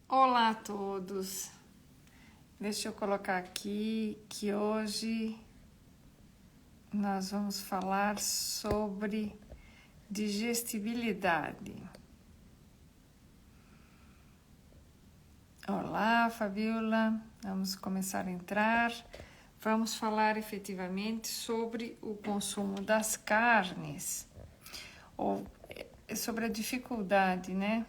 Olá a todos. Deixa eu colocar aqui que hoje nós vamos falar sobre digestibilidade. Olá, Fabiola. Vamos começar a entrar. Vamos falar efetivamente sobre o consumo das carnes, ou sobre a dificuldade, né?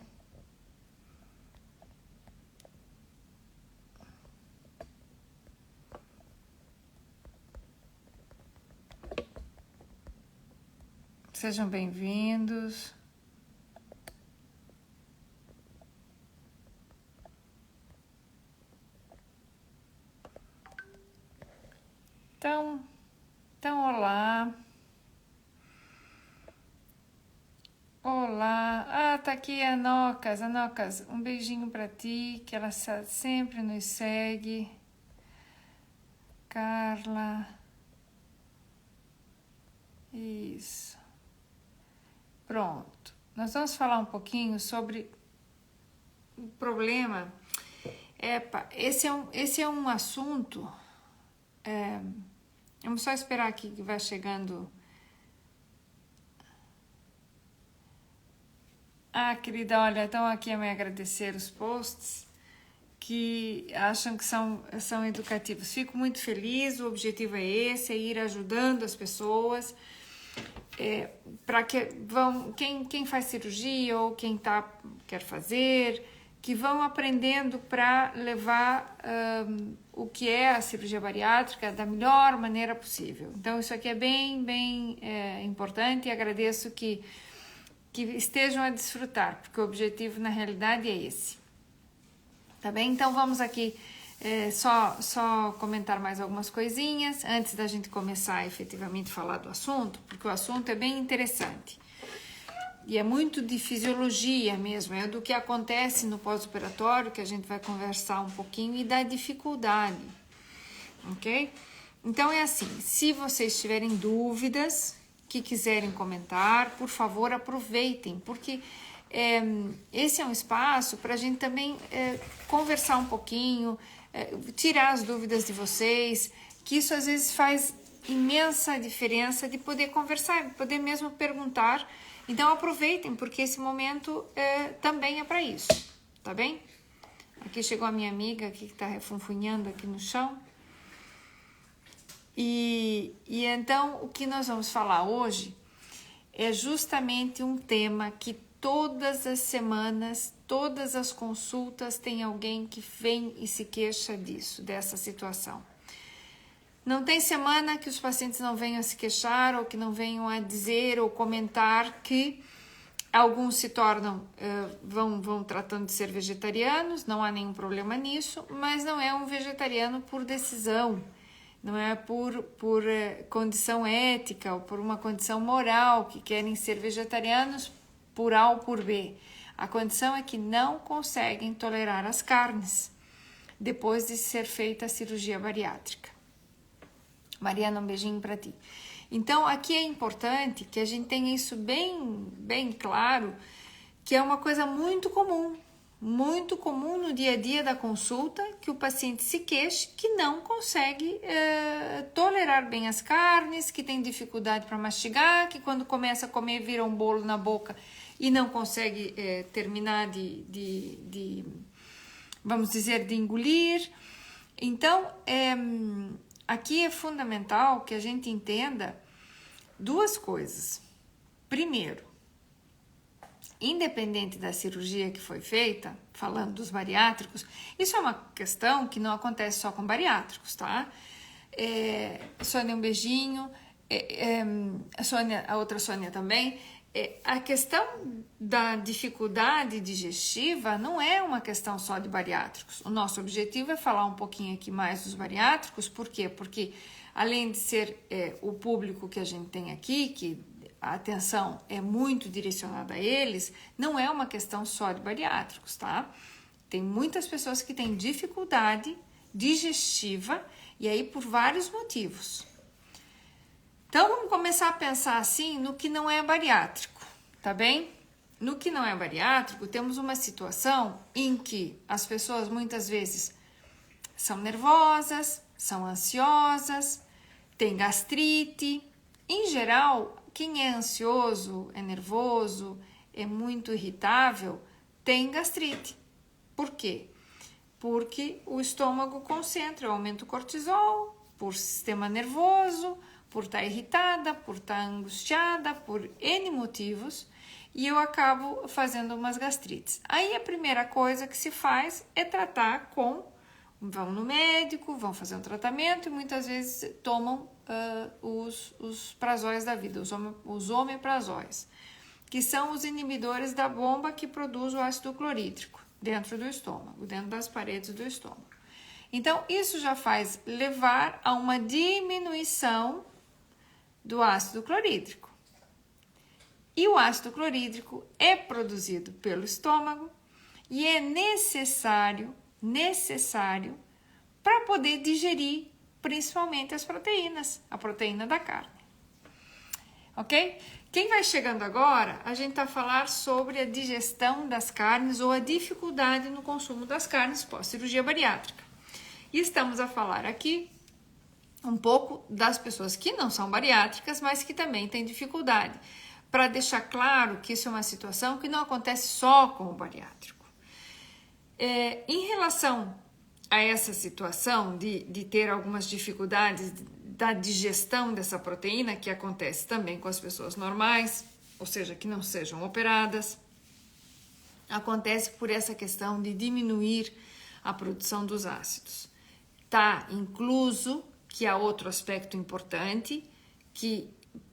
Sejam bem-vindos. Então, olá. Olá. Ah, tá aqui a Anocas. Anocas, um beijinho pra ti, que ela sempre nos segue. Carla. Isso. Pronto. Nós vamos falar um pouquinho sobre o problema. Esse é um assunto. Vamos só esperar aqui que vai chegando. Ah, querida, olha, estão aqui a me agradecer os posts que acham que são educativos. Fico muito feliz, o objetivo é esse, é ir ajudando as pessoas, para que quem faz cirurgia ou quem quer fazer, que vão aprendendo para levar o que é a cirurgia bariátrica da melhor maneira possível. Então, isso aqui é bem importante e agradeço que estejam a desfrutar, porque o objetivo na realidade é esse. Tá bem? Então vamos aqui só comentar mais algumas coisinhas antes da gente começar efetivamente a falar do assunto, porque o assunto é bem interessante. E é muito de fisiologia mesmo, é do que acontece no pós-operatório, que a gente vai conversar um pouquinho, e da dificuldade, ok? Então é assim, se vocês tiverem dúvidas, que quiserem comentar, por favor aproveitem, porque esse é um espaço para a gente também conversar um pouquinho, tirar as dúvidas de vocês, que isso às vezes faz imensa diferença de poder conversar, de poder mesmo perguntar. Então aproveitem, porque esse momento também é para isso, tá bem? Aqui chegou a minha amiga aqui que está refunfunhando aqui no chão. E então o que nós vamos falar hoje é justamente um tema que todas as semanas, todas as consultas tem alguém que vem e se queixa disso, dessa situação. Não tem semana que os pacientes não venham a se queixar ou que não venham a dizer ou comentar que alguns se tornam, vão tratando de ser vegetarianos, não há nenhum problema nisso, mas não é um vegetariano por decisão, não é por condição ética ou por uma condição moral que querem ser vegetarianos por A ou por B. A condição é que não conseguem tolerar as carnes depois de ser feita a cirurgia bariátrica. Mariana, um beijinho para ti. Então, aqui é importante que a gente tenha isso bem claro, que é uma coisa muito comum no dia a dia da consulta, que o paciente se queixa que não consegue tolerar bem as carnes, que tem dificuldade para mastigar, que quando começa a comer vira um bolo na boca e não consegue terminar vamos dizer, de engolir. Então, aqui é fundamental que a gente entenda duas coisas. Primeiro, independente da cirurgia que foi feita, falando dos bariátricos, isso é uma questão que não acontece só com bariátricos, tá? Sônia, um beijinho. A Sônia, a outra Sônia também. A questão da dificuldade digestiva não é uma questão só de bariátricos. O nosso objetivo é falar um pouquinho aqui mais dos bariátricos. Por quê? Porque além de ser o público que a gente tem aqui, que a atenção é muito direcionada a eles, não é uma questão só de bariátricos, tá? Tem muitas pessoas que têm dificuldade digestiva e aí por vários motivos. Então, vamos começar a pensar assim no que não é bariátrico, tá bem? no que não é bariátrico, temos uma situação em que as pessoas muitas vezes são nervosas, são ansiosas, têm gastrite. Em geral, quem é ansioso, é nervoso, é muito irritável, tem gastrite. Por quê? Porque o estômago concentra, aumenta o cortisol, por sistema nervoso, por estar irritada, por estar angustiada, por N motivos, e eu acabo fazendo umas gastrites. Aí a primeira coisa que se faz é tratar vão no médico, vão fazer um tratamento e muitas vezes tomam os prazóis da vida, os omeprazóis, que são os inibidores da bomba que produz o ácido clorídrico dentro do estômago, dentro das paredes do estômago. Então, isso já faz levar a uma diminuição do ácido clorídrico. E o ácido clorídrico é produzido pelo estômago e é necessário para poder digerir principalmente as proteínas, a proteína da carne. Ok? Quem vai chegando agora, a gente está a falar sobre a digestão das carnes ou a dificuldade no consumo das carnes pós-cirurgia bariátrica. E estamos a falar aqui um pouco das pessoas que não são bariátricas, mas que também têm dificuldade, para deixar claro que isso é uma situação que não acontece só com o bariátrico. Em relação a essa situação de ter algumas dificuldades da digestão dessa proteína, que acontece também com as pessoas normais, ou seja, que não sejam operadas, acontece por essa questão de diminuir a produção dos ácidos. Tá incluso que há outro aspecto importante que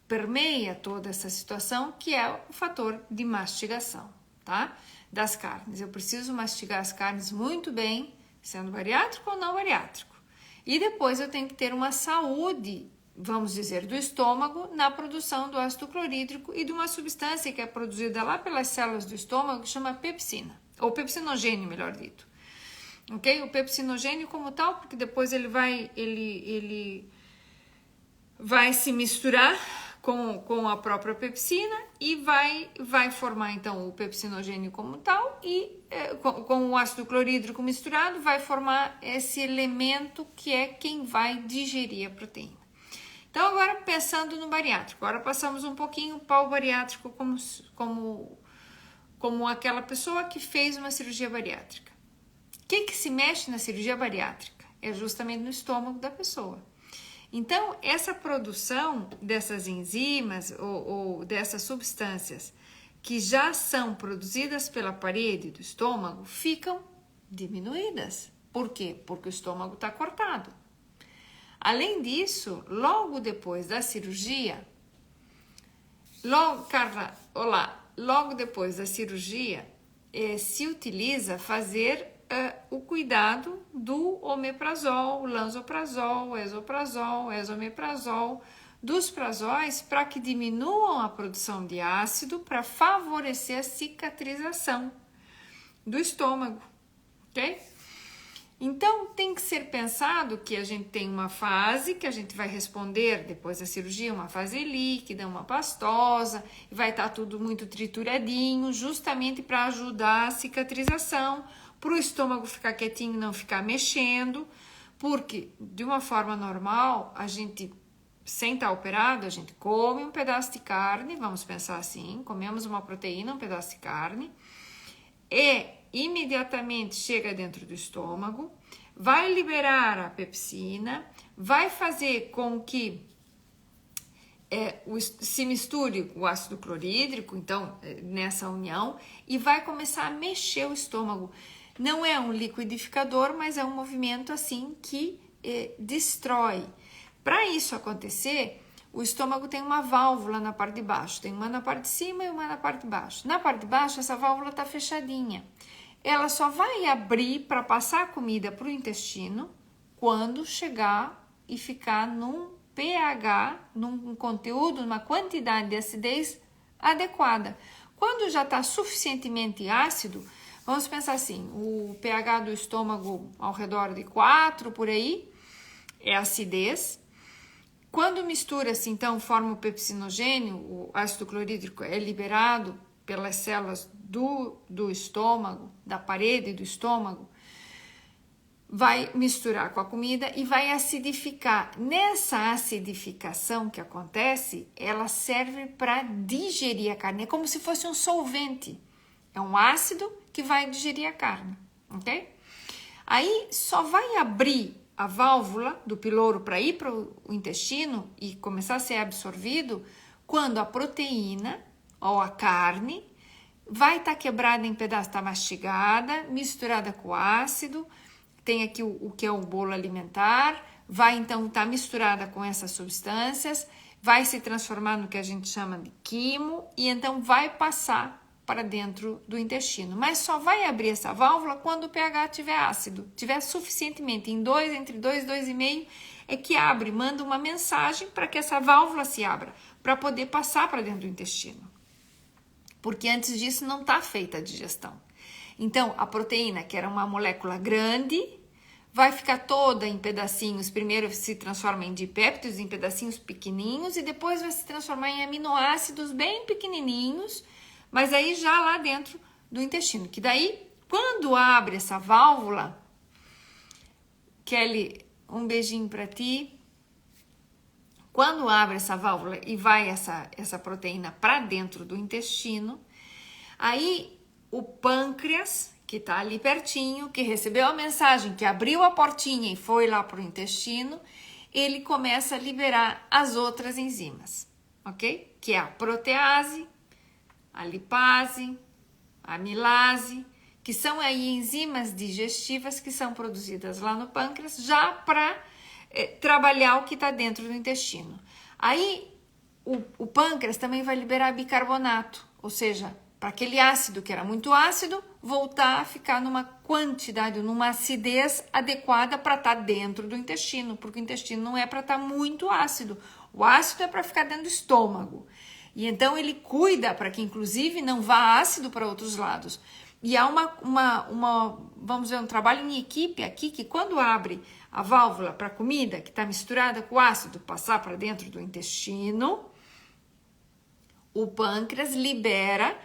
permeia toda essa situação, que é o fator de mastigação, tá? Das carnes. Eu preciso mastigar as carnes muito bem, sendo bariátrico ou não bariátrico. E depois eu tenho que ter uma saúde, vamos dizer, do estômago na produção do ácido clorídrico e de uma substância que é produzida lá pelas células do estômago que chama pepsina, ou pepsinogênio, melhor dito. Ok? O pepsinogênio como tal, porque depois ele vai se misturar com a própria pepsina e vai formar então o pepsinogênio como tal e com o ácido clorídrico misturado vai formar esse elemento que é quem vai digerir a proteína. Então agora pensando no bariátrico, agora passamos um pouquinho para o bariátrico como aquela pessoa que fez uma cirurgia bariátrica. O que se mexe na cirurgia bariátrica? É justamente no estômago da pessoa. Então, essa produção dessas enzimas ou dessas substâncias que já são produzidas pela parede do estômago ficam diminuídas. Por quê? Porque o estômago está cortado. Além disso, logo depois da cirurgia, logo depois da cirurgia, se utiliza fazer o cuidado do omeprazol, lansoprazol, esomeprazol, esomeprazol, dos prazóis para que diminuam a produção de ácido para favorecer a cicatrização do estômago, ok? Então, tem que ser pensado que a gente tem uma fase que a gente vai responder depois da cirurgia, uma fase líquida, uma pastosa, e vai estar tudo muito trituradinho, justamente para ajudar a cicatrização, para o estômago ficar quietinho e não ficar mexendo, porque de uma forma normal, a gente, sem estar operado, a gente come um pedaço de carne, vamos pensar assim, comemos uma proteína, um pedaço de carne, e imediatamente chega dentro do estômago, vai liberar a pepsina, vai fazer com que se misture o ácido clorídrico, então, nessa união, e vai começar a mexer o estômago. Não é um liquidificador, mas é um movimento assim que destrói. Para isso acontecer, o estômago tem uma válvula na parte de baixo, tem uma na parte de cima e uma na parte de baixo. Na parte de baixo, essa válvula está fechadinha. Ela só vai abrir para passar a comida para o intestino quando chegar e ficar num pH, num conteúdo, numa quantidade de acidez adequada. Quando já está suficientemente ácido, vamos pensar assim, o pH do estômago ao redor de 4 por aí, é acidez. Quando mistura-se, então, forma o pepsinogênio, o ácido clorídrico é liberado pelas células do estômago, da parede do estômago, vai misturar com a comida e vai acidificar. Nessa acidificação que acontece, ela serve para digerir a carne. É como se fosse um solvente. É um ácido que vai digerir a carne, ok? Aí só vai abrir a válvula do piloro para ir para o intestino e começar a ser absorvido quando a proteína ou a carne vai estar quebrada em pedaços, está mastigada, misturada com o ácido. Tem aqui o que é o bolo alimentar, vai então estar misturada com essas substâncias, vai se transformar no que a gente chama de quimo e então vai passar para dentro do intestino. Mas só vai abrir essa válvula quando o pH estiver ácido, tiver suficientemente entre 2 e 2,5 é que abre, manda uma mensagem para que essa válvula se abra, para poder passar para dentro do intestino. Porque antes disso não está feita a digestão. Então, a proteína, que era uma molécula grande, vai ficar toda em pedacinhos. Primeiro se transforma em dipéptidos, em pedacinhos pequenininhos, e depois vai se transformar em aminoácidos bem pequenininhos, mas aí já lá dentro do intestino. Que daí, quando abre essa válvula, Kelly, um beijinho para ti. Quando abre essa válvula e vai essa proteína para dentro do intestino, aí o pâncreas, que está ali pertinho, que recebeu a mensagem, que abriu a portinha e foi lá para o intestino, ele começa a liberar as outras enzimas, ok? Que é a protease, a lipase, a amilase, que são aí enzimas digestivas que são produzidas lá no pâncreas já para trabalhar o que está dentro do intestino. Aí o pâncreas também vai liberar bicarbonato, ou seja, para aquele ácido que era muito ácido, voltar a ficar numa quantidade, numa acidez adequada para estar dentro do intestino, porque o intestino não é para estar muito ácido, o ácido é para ficar dentro do estômago. E então ele cuida para que inclusive não vá ácido para outros lados. E há vamos ver, um trabalho em equipe aqui, que quando abre a válvula para a comida, que está misturada com o ácido, passar para dentro do intestino, o pâncreas libera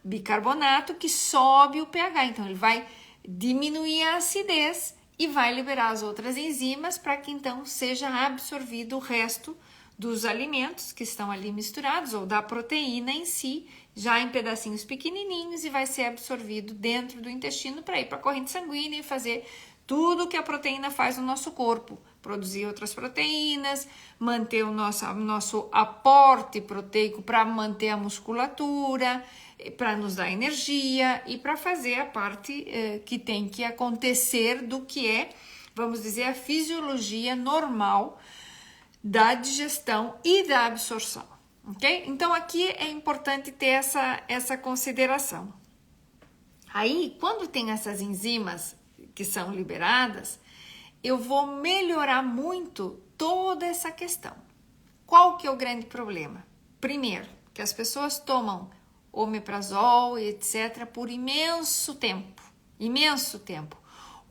bicarbonato que sobe o pH. Então, ele vai diminuir a acidez e vai liberar as outras enzimas para que então seja absorvido o resto dos alimentos que estão ali misturados ou da proteína em si, já em pedacinhos pequenininhos, e vai ser absorvido dentro do intestino para ir para a corrente sanguínea e fazer tudo o que a proteína faz no nosso corpo, produzir outras proteínas, manter o nosso aporte proteico para manter a musculatura, para nos dar energia e para fazer a parte que tem que acontecer do que é, vamos dizer, a fisiologia normal da digestão e da absorção, ok? Então, aqui é importante ter essa consideração. Aí, quando tem essas enzimas que são liberadas, eu vou melhorar muito toda essa questão. Qual que é o grande problema? Primeiro, que as pessoas tomam omeprazol e etc. por imenso tempo,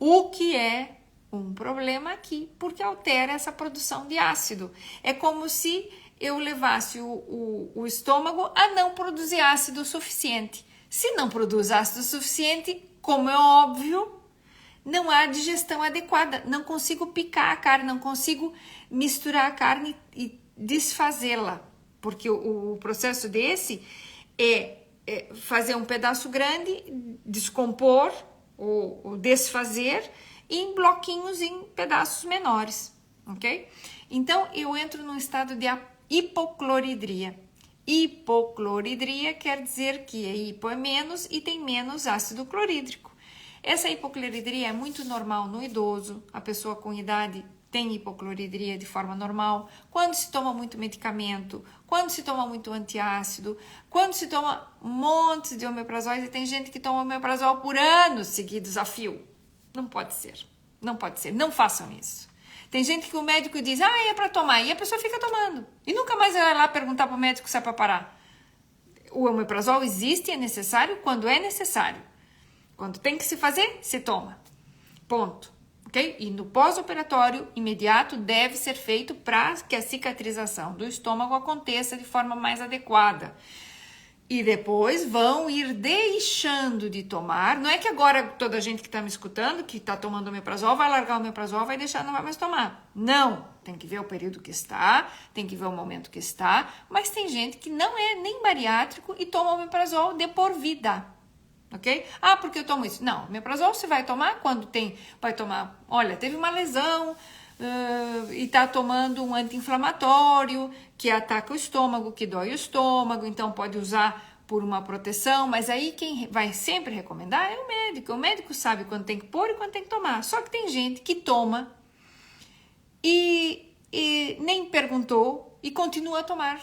o que é um problema aqui, porque altera essa produção de ácido. É como se eu levasse o estômago a não produzir ácido suficiente. Se não produz ácido suficiente, como é óbvio, não há digestão adequada. Não consigo picar a carne, não consigo misturar a carne e desfazê-la. Porque o processo desse é fazer um pedaço grande, descompor ou desfazer em bloquinhos, em pedaços menores, ok? Então, eu entro num estado de hipocloridria. Hipocloridria quer dizer que hipo é menos e tem menos ácido clorídrico. Essa hipocloridria é muito normal no idoso, a pessoa com idade tem hipocloridria de forma normal, quando se toma muito medicamento, quando se toma muito antiácido, quando se toma montes de omeprazóis, e tem gente que toma omeprazol por anos seguidos a fio. Não pode ser, não façam isso. Tem gente que o médico diz, é para tomar, e a pessoa fica tomando. E nunca mais vai lá perguntar para o médico se é para parar. O omeprazol existe, é necessário quando é necessário. Quando tem que se fazer, se toma. Ponto. Ok? E no pós-operatório imediato deve ser feito para que a cicatrização do estômago aconteça de forma mais adequada. E depois vão ir deixando de tomar. Não é que agora toda a gente que está me escutando, que está tomando omeprazol, vai largar o omeprazol, vai deixar, não vai mais tomar. Não, tem que ver o período que está, tem que ver o momento que está. Mas tem gente que não é nem bariátrico e toma omeprazol de por vida. Ok? Ah, porque eu tomo isso. Não, omeprazol você vai tomar quando vai tomar, olha, teve uma lesão e tá tomando um anti-inflamatório que ataca o estômago, que dói o estômago, então pode usar por uma proteção, mas aí quem vai sempre recomendar é o médico sabe quando tem que pôr e quando tem que tomar, só que tem gente que toma e nem perguntou e continua a tomar.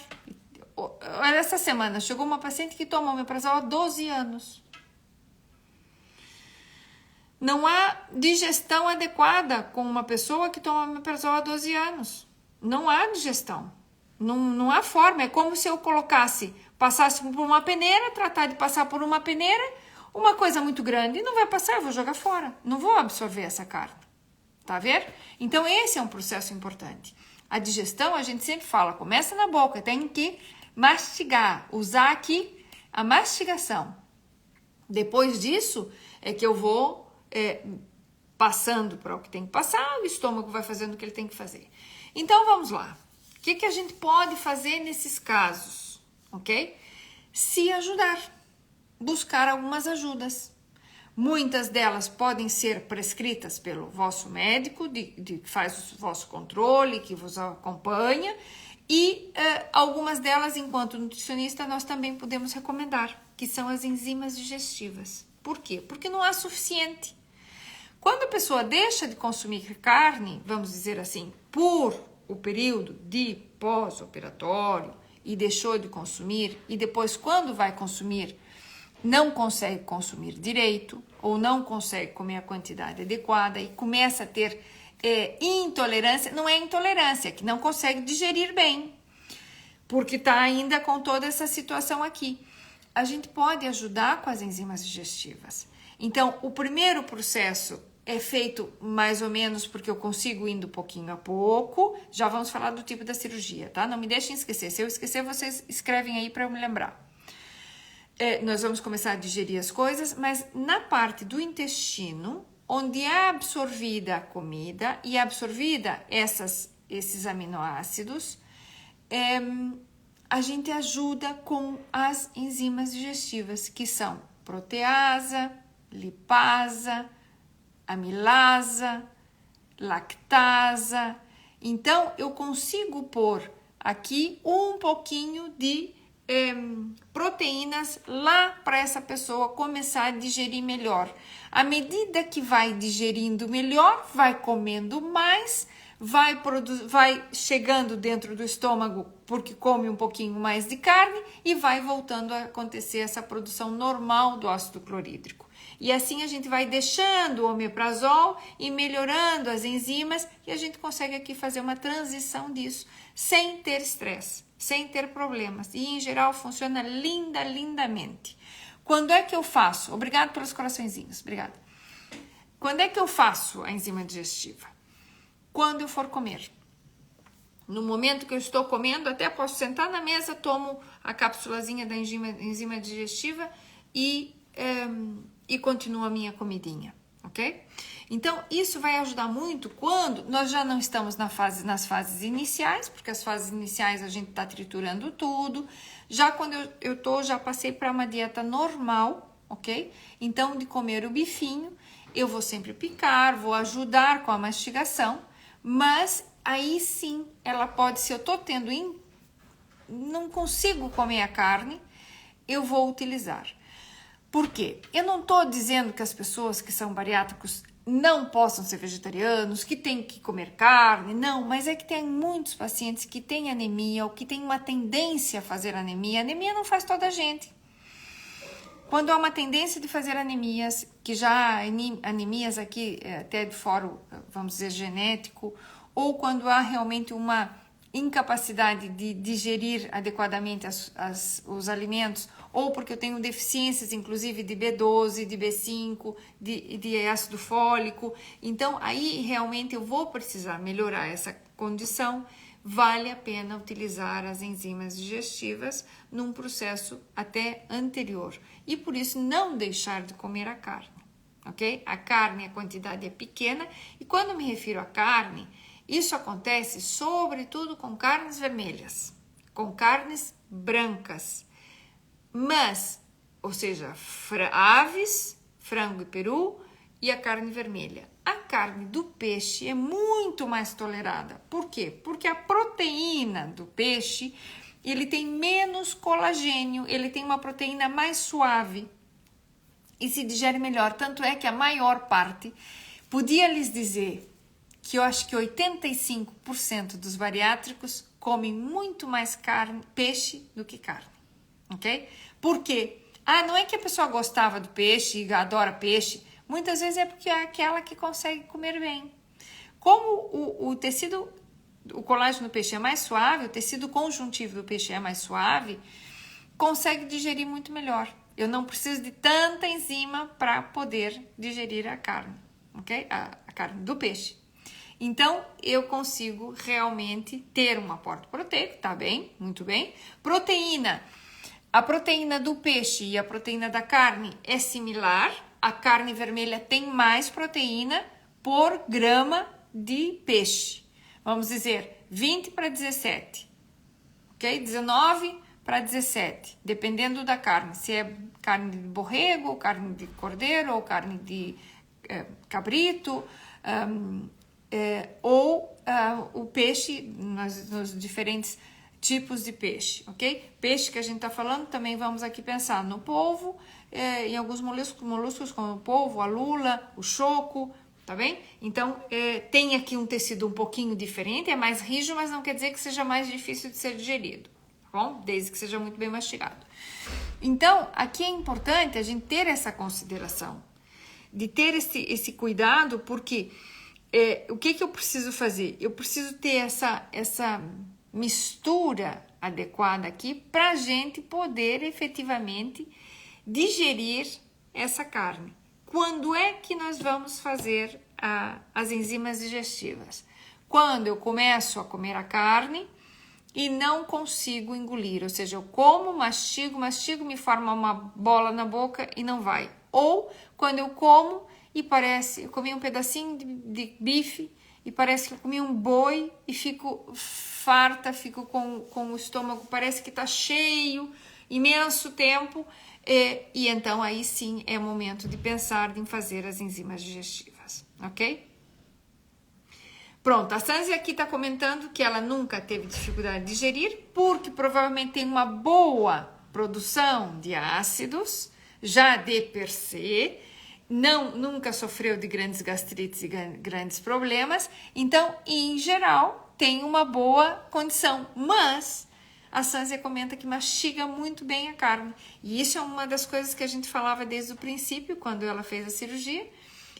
Essa semana chegou uma paciente que toma omeprazol há 12 anos. Não há digestão adequada com uma pessoa que toma omeprazol há 12 anos. Não há digestão. Não há forma. É como se eu passasse por uma peneira, tratar de passar por uma peneira, uma coisa muito grande, não vai passar, eu vou jogar fora. Não vou absorver essa carne. Tá vendo? Então, esse é um processo importante. A digestão, a gente sempre fala, começa na boca, tem que mastigar, usar aqui a mastigação. Depois disso, é que eu vou passando para o que tem que passar, o estômago vai fazendo o que ele tem que fazer. Então, vamos lá. O que a gente pode fazer nesses casos, ok? Se ajudar, buscar algumas ajudas. Muitas delas podem ser prescritas pelo vosso médico, que faz o vosso controle, que vos acompanha, e algumas delas, enquanto nutricionista, nós também podemos recomendar, que são as enzimas digestivas. Por quê? Porque não há suficiente. Quando a pessoa deixa de consumir carne, vamos dizer assim, por o período de pós-operatório e deixou de consumir, e depois quando vai consumir, não consegue consumir direito, ou não consegue comer a quantidade adequada e começa a ter intolerância, não é intolerância, é que não consegue digerir bem, porque está ainda com toda essa situação aqui. A gente pode ajudar com as enzimas digestivas. Então, o primeiro processo é feito mais ou menos porque eu consigo indo pouquinho a pouco. Já vamos falar do tipo da cirurgia, tá? Não me deixem esquecer. Se eu esquecer, vocês escrevem aí para eu me lembrar. Nós vamos começar a digerir as coisas, mas na parte do intestino, onde é absorvida a comida e absorvida esses aminoácidos, a gente ajuda com as enzimas digestivas, que são proteasa, lipasa, amilasa, lactasa. Então, eu consigo pôr aqui um pouquinho de proteínas lá para essa pessoa começar a digerir melhor. À medida que vai digerindo melhor, vai comendo mais, vai chegando dentro do estômago porque come um pouquinho mais de carne e vai voltando a acontecer essa produção normal do ácido clorídrico. E assim a gente vai deixando o omeprazol e melhorando as enzimas e a gente consegue aqui fazer uma transição disso sem ter estresse, sem ter problemas. E em geral funciona lindamente. Quando é que eu faço? Obrigado pelos coraçõezinhos, obrigada. Quando é que eu faço a enzima digestiva? Quando eu for comer. No momento que eu estou comendo, até posso sentar na mesa, tomo a cápsulazinha da enzima digestiva e continuo a minha comidinha, ok? Então, isso vai ajudar muito quando nós já não estamos nas fases iniciais, porque as fases iniciais a gente está triturando tudo. Já quando já passei para uma dieta normal, ok? Então, de comer o bifinho, eu vou sempre picar, vou ajudar com a mastigação, mas aí sim, ela pode, se eu tô não consigo comer a carne, eu vou utilizar. Por quê? Eu não tô dizendo que as pessoas que são bariátricos não possam ser vegetarianos, que tem que comer carne, não, mas é que tem muitos pacientes que têm anemia ou que têm uma tendência a fazer anemia. Anemia não faz toda a gente. Quando há uma tendência de fazer anemias, que já há anemias aqui até de fora, vamos dizer, genético, ou quando há realmente uma incapacidade de digerir adequadamente os alimentos, ou porque eu tenho deficiências, inclusive de B12, de B5, de ácido fólico, então aí realmente eu vou precisar melhorar essa condição, vale a pena utilizar as enzimas digestivas num processo até anterior. E por isso não deixar de comer a carne, ok? A carne, a quantidade é pequena, e quando me refiro à carne, isso acontece sobretudo com carnes vermelhas, com carnes brancas, mas, ou seja, aves, frango e peru e a carne vermelha. A carne do peixe é muito mais tolerada. Por quê? Porque a proteína do peixe, ele tem menos colagênio, ele tem uma proteína mais suave e se digere melhor. Tanto é que a maior parte, podia lhes dizer que eu acho que 85% dos bariátricos comem muito mais peixe do que carne, ok? Por quê? Não é que a pessoa gostava do peixe e adora peixe, muitas vezes é porque é aquela que consegue comer bem. Como o tecido, o colágeno do peixe é mais suave, o tecido conjuntivo do peixe é mais suave, consegue digerir muito melhor. Eu não preciso de tanta enzima para poder digerir a carne, ok? A carne do peixe. Então, eu consigo realmente ter um aporte proteico, tá bem? Muito bem. Proteína. A proteína do peixe e a proteína da carne é similar. A carne vermelha tem mais proteína por grama de peixe. Vamos dizer 20 para 17, ok? 19 para 17, dependendo da carne. Se é carne de borrego, ou carne de cordeiro, ou carne de cabrito, ou o peixe nos diferentes tipos de peixe, ok? Peixe que a gente está falando, também vamos aqui pensar no polvo, em alguns moluscos como o polvo, a lula, o choco, tá bem? Então, tem aqui um tecido um pouquinho diferente, é mais rígido, mas não quer dizer que seja mais difícil de ser digerido, tá bom? Desde que seja muito bem mastigado. Então, aqui é importante a gente ter essa consideração, de ter esse cuidado, porque o que eu preciso fazer? Eu preciso ter essa mistura adequada aqui para a gente poder efetivamente digerir essa carne. Quando é que nós vamos fazer as enzimas digestivas? Quando eu começo a comer a carne e não consigo engolir, ou seja, eu como, mastigo, me forma uma bola na boca e não vai. Ou quando eu como e eu comi um pedacinho de bife e parece que eu comi um boi e fico farta, fico com o estômago, parece que está cheio, imenso tempo, e então aí sim é momento de pensar em fazer as enzimas digestivas, ok? Pronto, a Sanzi aqui está comentando que ela nunca teve dificuldade de digerir, porque provavelmente tem uma boa produção de ácidos, já de per se, nunca sofreu de grandes gastrites e grandes problemas, então, em geral, tem uma boa condição, mas a Sanzia comenta que mastiga muito bem a carne, e isso é uma das coisas que a gente falava desde o princípio, quando ela fez a cirurgia,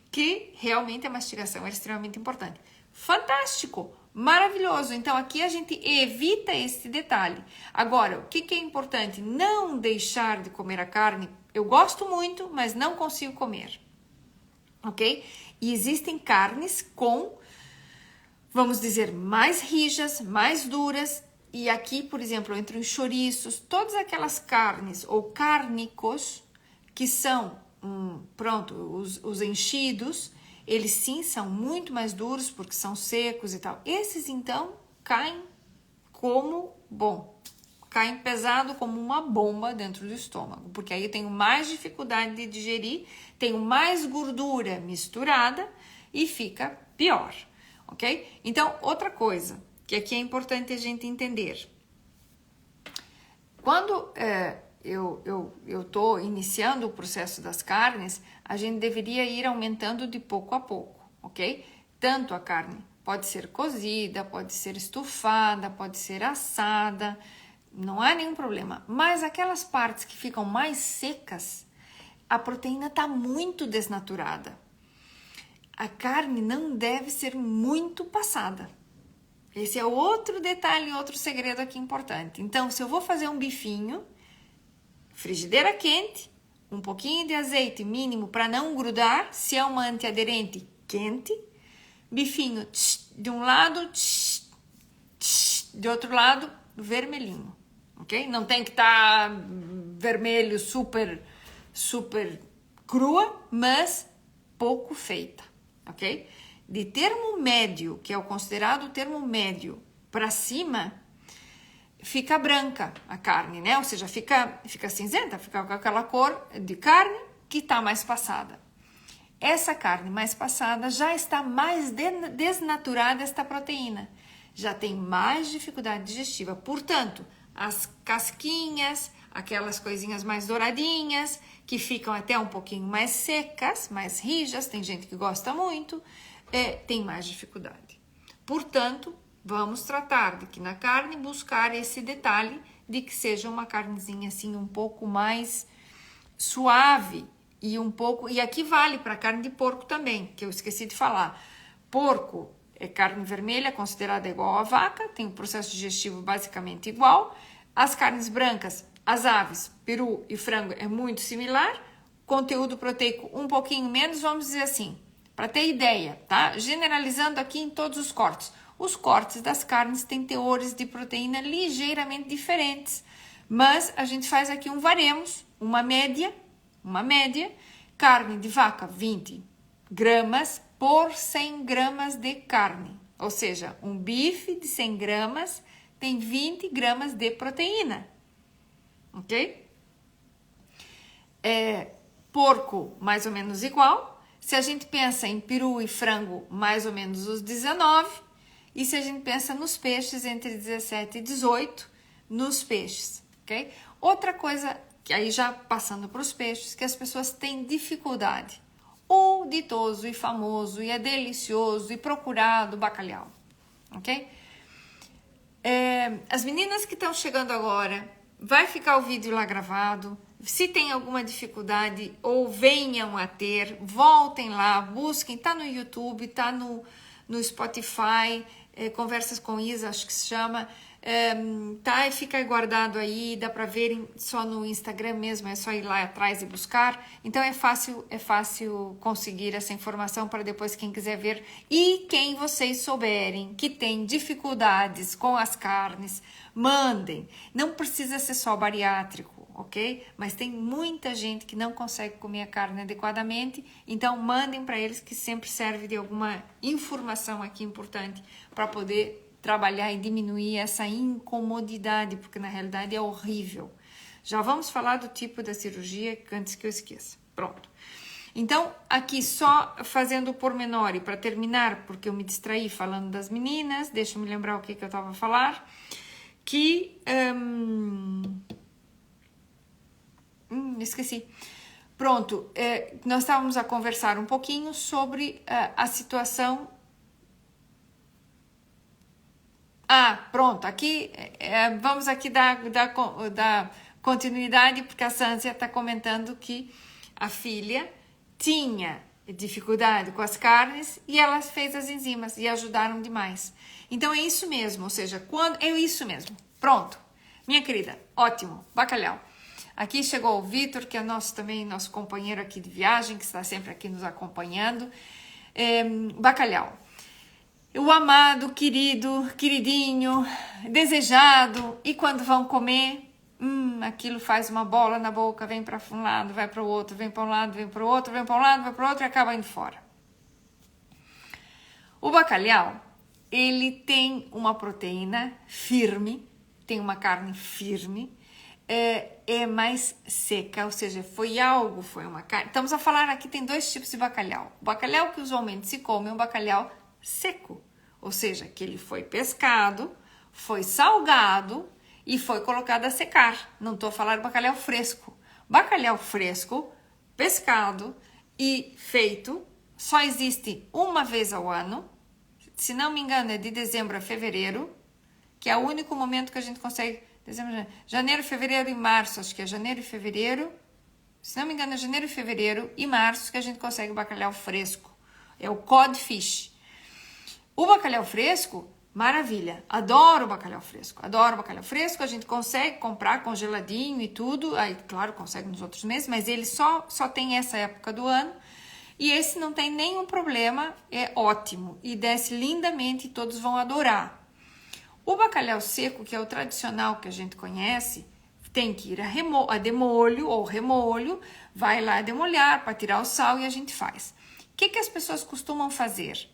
que realmente a mastigação é extremamente importante. Fantástico! Maravilhoso! Então, aqui a gente evita esse detalhe. Agora, o que é importante? Não deixar de comer a carne. Eu gosto muito, mas não consigo comer. Ok? E existem carnes com, vamos dizer, mais rijas, mais duras. E aqui, por exemplo, entre os chouriços, todas aquelas carnes ou cárnicos que são, os enchidos, eles sim são muito mais duros porque são secos e tal. Esses, então, caem caem pesado como uma bomba dentro do estômago, porque aí eu tenho mais dificuldade de digerir, tenho mais gordura misturada e fica pior, ok? Então, outra coisa que aqui é importante a gente entender. Quando eu estou iniciando o processo das carnes, a gente deveria ir aumentando de pouco a pouco, ok? Tanto a carne pode ser cozida, pode ser estufada, pode ser assada, não há nenhum problema. Mas aquelas partes que ficam mais secas, a proteína está muito desnaturada. A carne não deve ser muito passada. Esse é outro detalhe, outro segredo aqui importante. Então, se eu vou fazer um bifinho, frigideira quente, um pouquinho de azeite mínimo para não grudar, se é uma antiaderente, quente, bifinho de um lado, de outro lado, vermelhinho, ok? Não tem que estar vermelho super crua, mas pouco feita, ok? De termo médio, que é o considerado termo médio, para cima, fica branca a carne, né? Ou seja, fica cinzenta, fica com aquela cor de carne que está mais passada. Essa carne mais passada já está mais desnaturada esta proteína, já tem mais dificuldade digestiva. Portanto, as casquinhas, aquelas coisinhas mais douradinhas, que ficam até um pouquinho mais secas, mais rijas, tem gente que gosta muito, tem mais dificuldade. Portanto, vamos tratar de que na carne buscar esse detalhe de que seja uma carnezinha assim um pouco mais suave e aqui vale para carne de porco também, que eu esqueci de falar. Porco é carne vermelha, considerada igual à vaca, tem um processo digestivo basicamente igual. As carnes brancas, as aves, peru e frango é muito similar, conteúdo proteico um pouquinho menos, vamos dizer assim, para ter ideia, tá? Generalizando aqui em todos os cortes. Os cortes das carnes têm teores de proteína ligeiramente diferentes, mas a gente faz aqui um varemos, uma média, carne de vaca 20 gramas por 100 gramas de carne, ou seja, um bife de 100 gramas tem 20 gramas de proteína, ok? Porco mais ou menos igual, se a gente pensa em peru e frango mais ou menos os 19, e se a gente pensa nos peixes, entre 17 e 18, nos peixes, ok? Outra coisa, que aí já passando para os peixes, que as pessoas têm dificuldade. O ditoso e famoso, e é delicioso, e procurado bacalhau, ok? As meninas que estão chegando agora, vai ficar o vídeo lá gravado. Se tem alguma dificuldade ou venham a ter, voltem lá, busquem, tá no YouTube, tá no Spotify, Conversas com Isa, acho que se chama, tá, e fica guardado aí, dá para ver só no Instagram mesmo, é só ir lá atrás e buscar, então é fácil conseguir essa informação para depois quem quiser ver, e quem vocês souberem que tem dificuldades com as carnes, mandem, não precisa ser só bariátrico, ok? Mas tem muita gente que não consegue comer a carne adequadamente, então mandem para eles que sempre serve de alguma informação aqui importante para poder trabalhar e diminuir essa incomodidade, porque na realidade é horrível. Já vamos falar do tipo da cirurgia antes que eu esqueça. Pronto. Então, aqui só fazendo o pormenor e para terminar, porque eu me distraí falando das meninas, deixa eu me lembrar o que eu estava a falar, que... esqueci. Pronto, nós estávamos a conversar um pouquinho sobre a situação. Pronto, aqui vamos aqui dar continuidade, porque a Sância está comentando que a filha tinha dificuldade com as carnes e ela fez as enzimas e ajudaram demais. Então é isso mesmo, ou seja, é isso mesmo. Pronto, minha querida, ótimo, bacalhau. Aqui chegou o Vitor, que é nosso companheiro aqui de viagem, que está sempre aqui nos acompanhando. Bacalhau. O amado, querido, queridinho, desejado, e quando vão comer, aquilo faz uma bola na boca, vem para um lado, vai para o outro, vem para um lado, vem para o outro, vem para um lado, vai para o outro e acaba indo fora. O bacalhau, ele tem uma proteína firme, tem uma carne firme, é mais seca, ou seja, foi uma carne. Estamos a falar aqui, tem dois tipos de bacalhau. O bacalhau que usualmente se come é um bacalhau seco, ou seja, que ele foi pescado, foi salgado e foi colocado a secar. Não estou a falar de bacalhau fresco. Bacalhau fresco, pescado e feito, só existe uma vez ao ano, se não me engano é de dezembro a fevereiro, que é o único momento que a gente consegue, janeiro, fevereiro e março, acho que é janeiro e fevereiro, se não me engano é janeiro e fevereiro e março que a gente consegue o bacalhau fresco, é o codfish. O bacalhau fresco, maravilha, adoro bacalhau fresco, a gente consegue comprar congeladinho e tudo, aí claro, consegue nos outros meses, mas ele só tem essa época do ano, e esse não tem nenhum problema, é ótimo, e desce lindamente e todos vão adorar. O bacalhau seco, que é o tradicional que a gente conhece, tem que ir a demolho ou remolho, vai lá demolhar para tirar o sal e a gente faz. O que as pessoas costumam fazer?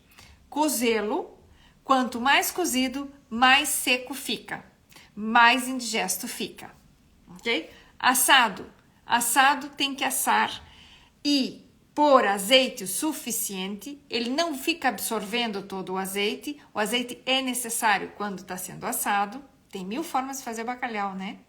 Cozê-lo, quanto mais cozido, mais seco fica, mais indigesto fica, ok? Assado tem que assar e pôr azeite o suficiente, ele não fica absorvendo todo o azeite é necessário quando está sendo assado, tem 1000 formas de fazer bacalhau, né?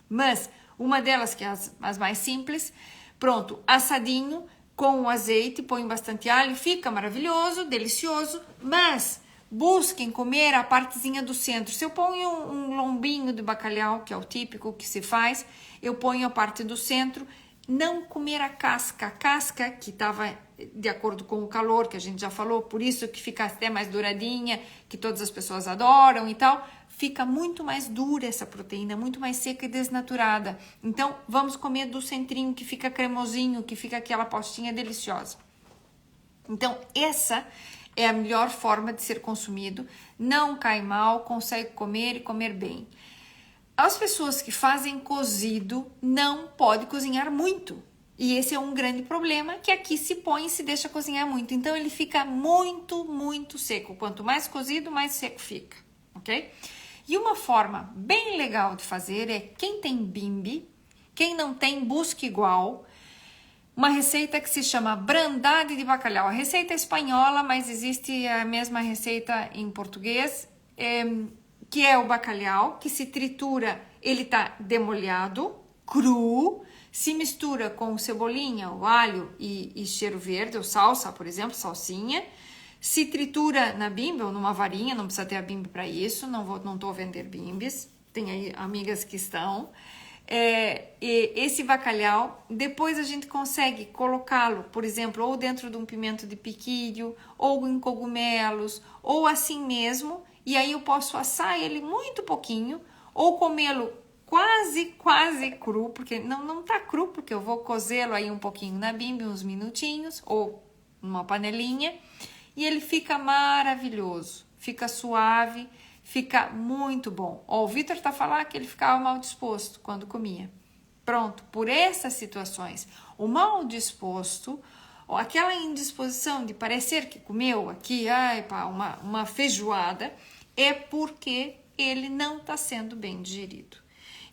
Mas uma delas, que é as mais simples, pronto, assadinho, com o azeite, põe bastante alho, fica maravilhoso, delicioso, mas busquem comer a partezinha do centro. Se eu ponho um lombinho de bacalhau, que é o típico que se faz, eu ponho a parte do centro, não comer a casca que estava de acordo com o calor, que a gente já falou, por isso que fica até mais douradinha, que todas as pessoas adoram e tal, fica muito mais dura essa proteína, muito mais seca e desnaturada. Então, vamos comer do centrinho, que fica cremosinho, que fica aquela postinha deliciosa. Então, essa é a melhor forma de ser consumido, não cai mal, consegue comer e comer bem. As pessoas que fazem cozido não pode cozinhar muito. E esse é um grande problema, que aqui se põe e se deixa cozinhar muito. Então, ele fica muito, muito seco. Quanto mais cozido, mais seco fica, ok? E uma forma bem legal de fazer é, quem tem bimbi, quem não tem, busca igual, uma receita que se chama brandade de bacalhau. A receita é espanhola, mas existe a mesma receita em português, que é o bacalhau, que se tritura, ele tá demolhado, cru, se mistura com cebolinha, o alho e cheiro verde, ou salsa, por exemplo, salsinha, se tritura na bimbi ou numa varinha, não precisa ter a bimbi para isso, não tô a vender bimbis, tem aí amigas que estão. E esse bacalhau, depois a gente consegue colocá-lo, por exemplo, ou dentro de um pimento de piquilho, ou em cogumelos, ou assim mesmo, e aí eu posso assar ele muito pouquinho, ou comê-lo quase cru, porque não tá cru, porque eu vou cozê-lo aí um pouquinho na bimbi, uns minutinhos, ou numa panelinha, e ele fica maravilhoso, fica suave, fica muito bom. Ó, o Vitor tá falando que ele ficava mal disposto quando comia. Pronto, por essas situações, o mal disposto, ou aquela indisposição de parecer que comeu aqui, uma feijoada, é porque ele não está sendo bem digerido.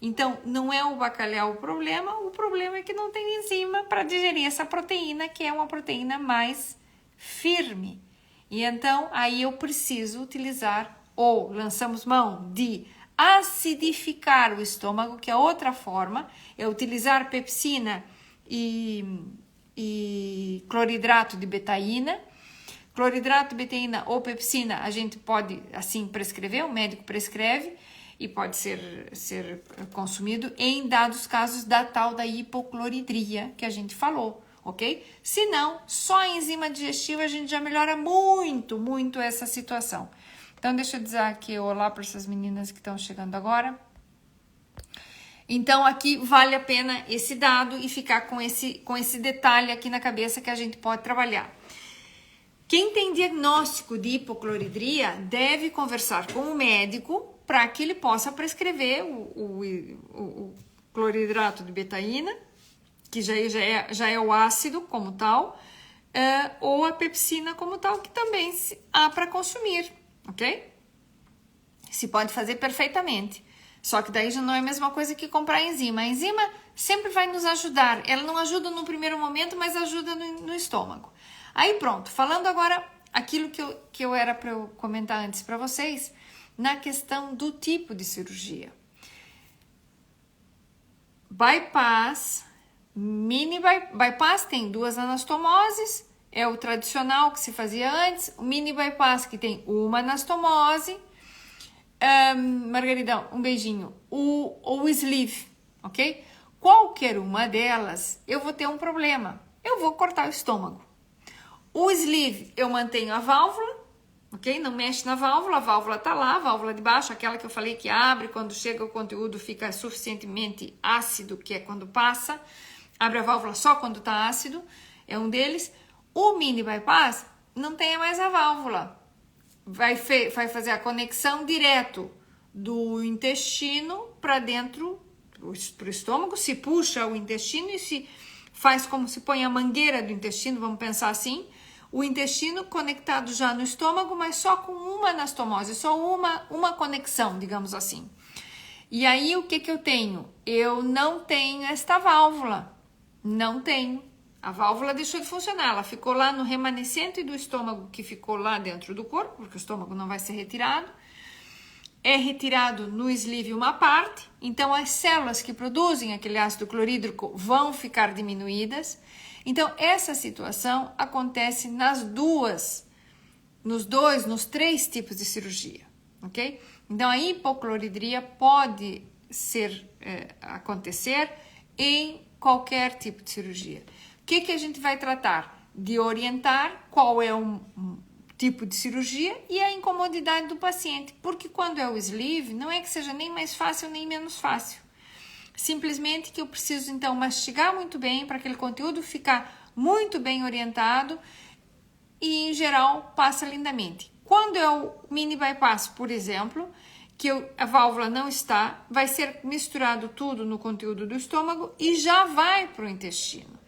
Então, não é o bacalhau o problema é que não tem enzima para digerir essa proteína, que é uma proteína mais firme. E então, aí eu preciso utilizar, ou lançamos mão de acidificar o estômago, que é outra forma, é utilizar pepsina e cloridrato de betaína. Cloridrato de betaína ou pepsina a gente pode assim prescrever, o médico prescreve e pode ser consumido em dados casos da tal da hipocloridria que a gente falou, ok? Se não, só a enzima digestiva a gente já melhora muito essa situação. Então, deixa eu dizer aqui olá para essas meninas que estão chegando agora. Então, aqui vale a pena esse dado e ficar com esse detalhe aqui na cabeça que a gente pode trabalhar. Quem tem diagnóstico de hipocloridria deve conversar com o médico para que ele possa prescrever o cloridrato de betaína, que já é o ácido como tal, ou a pepsina como tal, que também há para consumir, ok? Se pode fazer perfeitamente. Só que daí já não é a mesma coisa que comprar enzima. A enzima sempre vai nos ajudar. Ela não ajuda no primeiro momento, mas ajuda no estômago. Aí pronto, falando agora aquilo que eu era para eu comentar antes para vocês, na questão do tipo de cirurgia. Bypass, mini bypass tem 2 anastomoses, é o tradicional que se fazia antes, o mini bypass que tem uma anastomose, Margaridão, um beijinho, o sleeve, ok? Qualquer uma delas, eu vou ter um problema, eu vou cortar o estômago. O sleeve, eu mantenho a válvula, ok? Não mexe na válvula, a válvula tá lá, a válvula de baixo, aquela que eu falei que abre, quando chega o conteúdo fica suficientemente ácido, que é quando passa, abre a válvula só quando tá ácido, é um deles. O mini bypass não tem mais a válvula, vai fazer a conexão direto do intestino para dentro, para o estômago, se puxa o intestino e se faz como se põe a mangueira do intestino, vamos pensar assim, o intestino conectado já no estômago, mas só com uma anastomose, só uma conexão, digamos assim. E aí o que eu tenho? Eu não tenho esta válvula, não tenho. A válvula deixou de funcionar, ela ficou lá no remanescente do estômago que ficou lá dentro do corpo, porque o estômago não vai ser retirado. É retirado no sleeve uma parte, então as células que produzem aquele ácido clorídrico vão ficar diminuídas. Então essa situação acontece nos três tipos de cirurgia, ok? Então a hipocloridria pode acontecer em qualquer tipo de cirurgia. O que a gente vai tratar? De orientar qual é um tipo de cirurgia e a incomodidade do paciente, porque quando é o sleeve, não é que seja nem mais fácil nem menos fácil. Simplesmente que eu preciso então mastigar muito bem para aquele conteúdo ficar muito bem orientado e em geral passa lindamente. Quando é o mini bypass, por exemplo, que a válvula não está, vai ser misturado tudo no conteúdo do estômago e já vai para o intestino.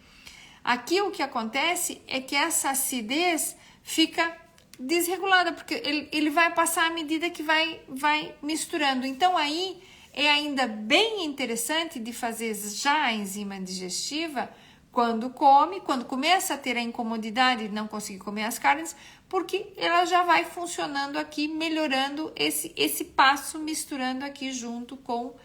Aqui o que acontece é que essa acidez fica desregulada, porque ele vai passar à medida que vai misturando. Então aí é ainda bem interessante de fazer já a enzima digestiva quando começa a ter a incomodidade de não conseguir comer as carnes, porque ela já vai funcionando aqui, melhorando esse passo, misturando aqui junto com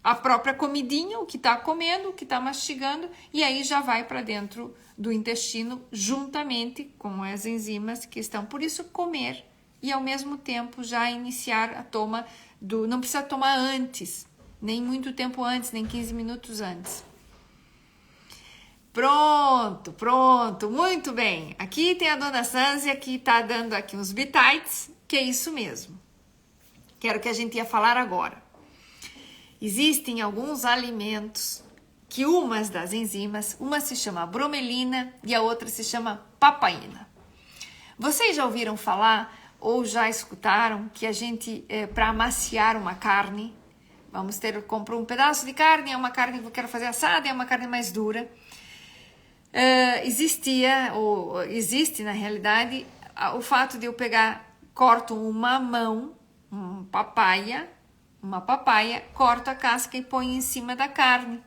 a própria comidinha, o que está comendo, o que está mastigando, e aí já vai para dentro do intestino juntamente com as enzimas que estão. Por isso, comer e ao mesmo tempo já iniciar a toma não precisa tomar antes, nem muito tempo antes, nem 15 minutos antes. Pronto, muito bem. Aqui tem a dona Sânzia que está dando aqui uns bitites, que é isso mesmo. Quero que a gente ia falar agora. Existem alguns alimentos que umas das enzimas, uma se chama bromelina e a outra se chama papaina. Vocês já ouviram falar ou já escutaram que a gente, para amaciar uma carne, comprou um pedaço de carne, é uma carne que eu quero fazer assada, é uma carne mais dura. Existe na realidade o fato de eu corto um mamão, uma papaya, corto a casca e ponho em cima da carne.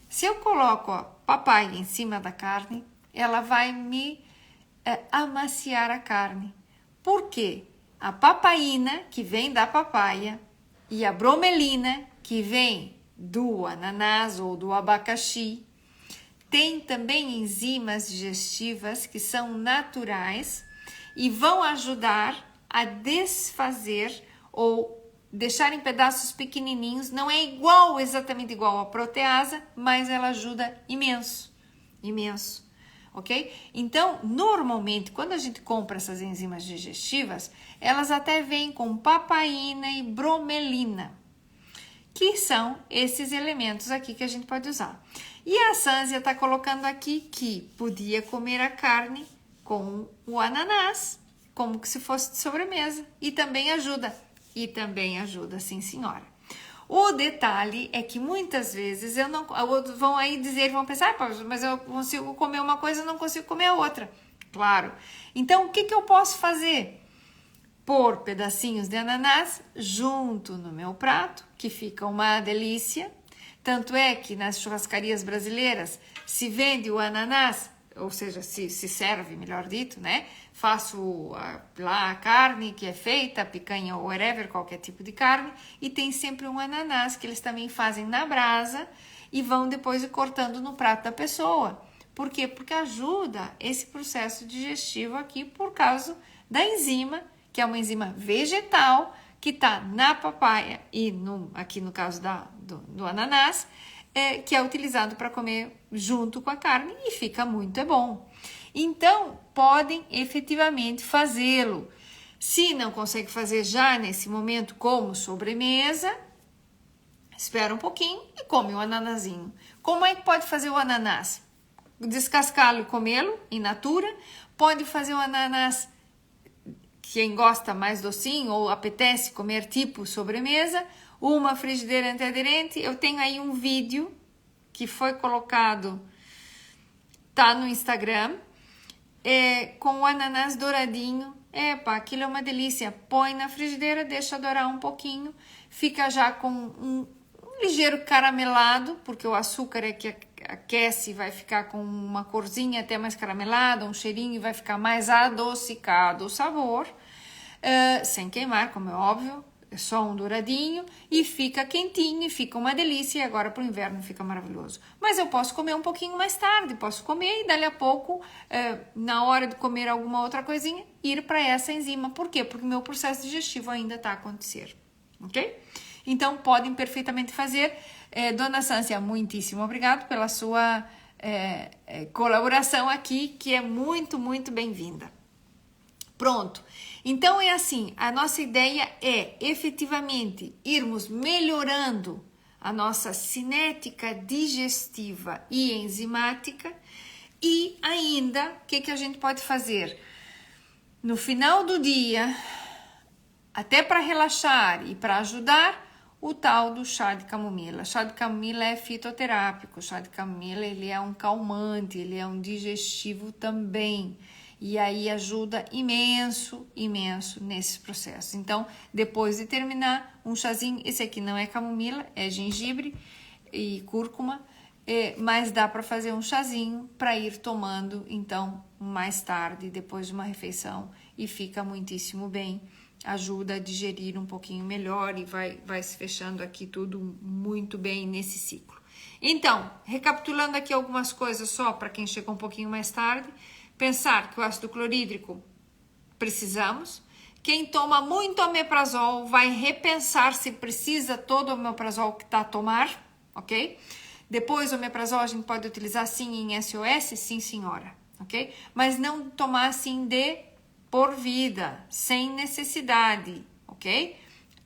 Se eu coloco a papaya em cima da carne, ela vai me amaciar a carne. Por quê? A papaina, que vem da papaya, e a bromelina, que vem do ananás ou do abacaxi, tem também enzimas digestivas que são naturais e vão ajudar a desfazer ou deixar em pedaços pequenininhos. Não é exatamente igual à protease, mas ela ajuda imenso, ok? Então, normalmente, quando a gente compra essas enzimas digestivas, elas até vêm com papaina e bromelina, que são esses elementos aqui que a gente pode usar. E a Sânzia está colocando aqui que podia comer a carne com o ananás, como se fosse de sobremesa, e também ajuda, sim senhora. O detalhe é que muitas vezes vão pensar, mas eu consigo comer uma coisa, não consigo comer a outra. Claro. Então, o que eu posso fazer? Pôr pedacinhos de ananás junto no meu prato, que fica uma delícia. Tanto é que nas churrascarias brasileiras se vende o ananás, ou seja, se serve, melhor dito, né? Faço lá a carne que é feita, picanha ou whatever, qualquer tipo de carne, e tem sempre um ananás que eles também fazem na brasa e vão depois cortando no prato da pessoa. Por quê? Porque ajuda esse processo digestivo aqui por causa da enzima, que é uma enzima vegetal, que está na papaya e aqui no caso do ananás, que é utilizado para comer junto com a carne e fica muito bom. Então, podem efetivamente fazê-lo. Se não consegue fazer já nesse momento como sobremesa, espera um pouquinho e come o ananazinho. Como é que pode fazer o ananás? Descascá-lo e comê-lo in natura. Pode fazer o ananás quem gosta mais docinho ou apetece comer tipo sobremesa, uma frigideira antiaderente. Eu tenho aí um vídeo que foi colocado, tá no Instagram, com o ananás douradinho. Epa, aquilo é uma delícia. Põe na frigideira, deixa dourar um pouquinho, fica já com um ligeiro caramelado, porque o açúcar é que aquece, vai ficar com uma corzinha até mais caramelada, um cheirinho, e vai ficar mais adocicado o sabor, sem queimar, como é óbvio, é só um douradinho, e fica quentinho, e fica uma delícia, e agora pro inverno fica maravilhoso. Mas eu posso comer um pouquinho mais tarde, posso comer e dali a pouco, na hora de comer alguma outra coisinha, ir para essa enzima. Por quê? Porque o meu processo digestivo ainda está a acontecer, ok? Então, podem perfeitamente fazer. Dona Sância, muitíssimo obrigado pela sua colaboração aqui, que é muito, muito bem-vinda. Pronto. Então, é assim, a nossa ideia é, efetivamente, irmos melhorando a nossa cinética digestiva e enzimática e ainda, o que a gente pode fazer? No final do dia, até para relaxar e para ajudar, o tal do chá de camomila. Chá de camomila é fitoterápico, chá de camomila ele é um calmante, ele é um digestivo também. E aí ajuda imenso, imenso nesses processos. Então, depois de terminar, um chazinho, esse aqui não é camomila, é gengibre e cúrcuma, mas dá para fazer um chazinho para ir tomando, então, mais tarde, depois de uma refeição, e fica muitíssimo bem. Ajuda a digerir um pouquinho melhor e vai se fechando aqui tudo muito bem nesse ciclo. Então, recapitulando aqui algumas coisas só para quem chegou um pouquinho mais tarde, pensar que o ácido clorídrico precisamos. Quem toma muito omeprazol vai repensar se precisa todo o omeprazol que está a tomar, ok? Depois o omeprazol a gente pode utilizar sim em SOS, sim senhora, ok? Mas não tomar assim por vida, sem necessidade, ok?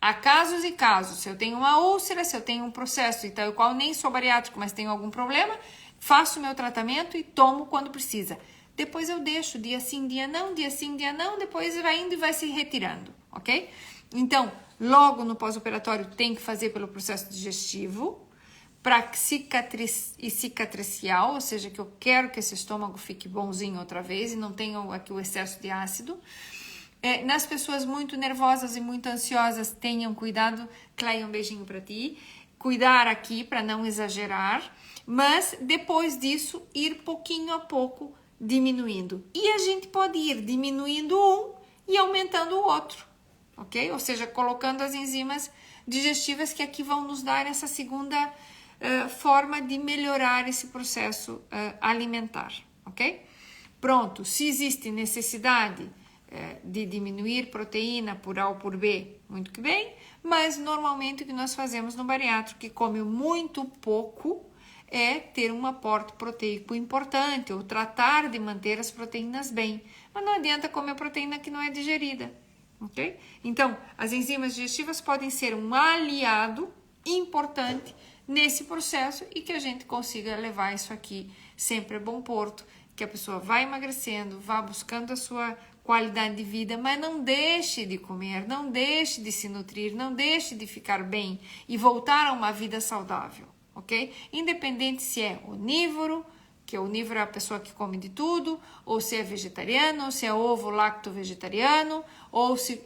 Há casos e casos. Se eu tenho uma úlcera, se eu tenho um processo, então, qual nem sou bariátrico, mas tenho algum problema, faço o meu tratamento e tomo quando precisa. Depois eu deixo dia sim, dia não, dia sim, dia não, depois vai indo e vai se retirando, ok? Então, logo no pós-operatório tem que fazer pelo processo digestivo, para cicatricial, ou seja, que eu quero que esse estômago fique bonzinho outra vez e não tenha aqui o excesso de ácido. Nas pessoas muito nervosas e muito ansiosas, tenham cuidado. Cleia, um beijinho para ti. Cuidar aqui para não exagerar, mas depois disso, ir pouquinho a pouco diminuindo. E a gente pode ir diminuindo um e aumentando o outro, ok? Ou seja, colocando as enzimas digestivas que aqui vão nos dar essa segunda forma de melhorar esse processo alimentar, ok? Pronto, se existe necessidade de diminuir proteína por A ou por B, muito que bem, mas normalmente o que nós fazemos no bariátrico, que come muito pouco, é ter um aporte proteico importante, ou tratar de manter as proteínas bem, mas não adianta comer proteína que não é digerida, ok? Então, as enzimas digestivas podem ser um aliado importante nesse processo e que a gente consiga levar isso aqui sempre a bom porto, que a pessoa vá emagrecendo, vá buscando a sua qualidade de vida, mas não deixe de comer, não deixe de se nutrir, não deixe de ficar bem e voltar a uma vida saudável, ok? Independente se é onívoro, que o onívoro é a pessoa que come de tudo, ou se é vegetariano, ou se é ovo lacto vegetariano, ou se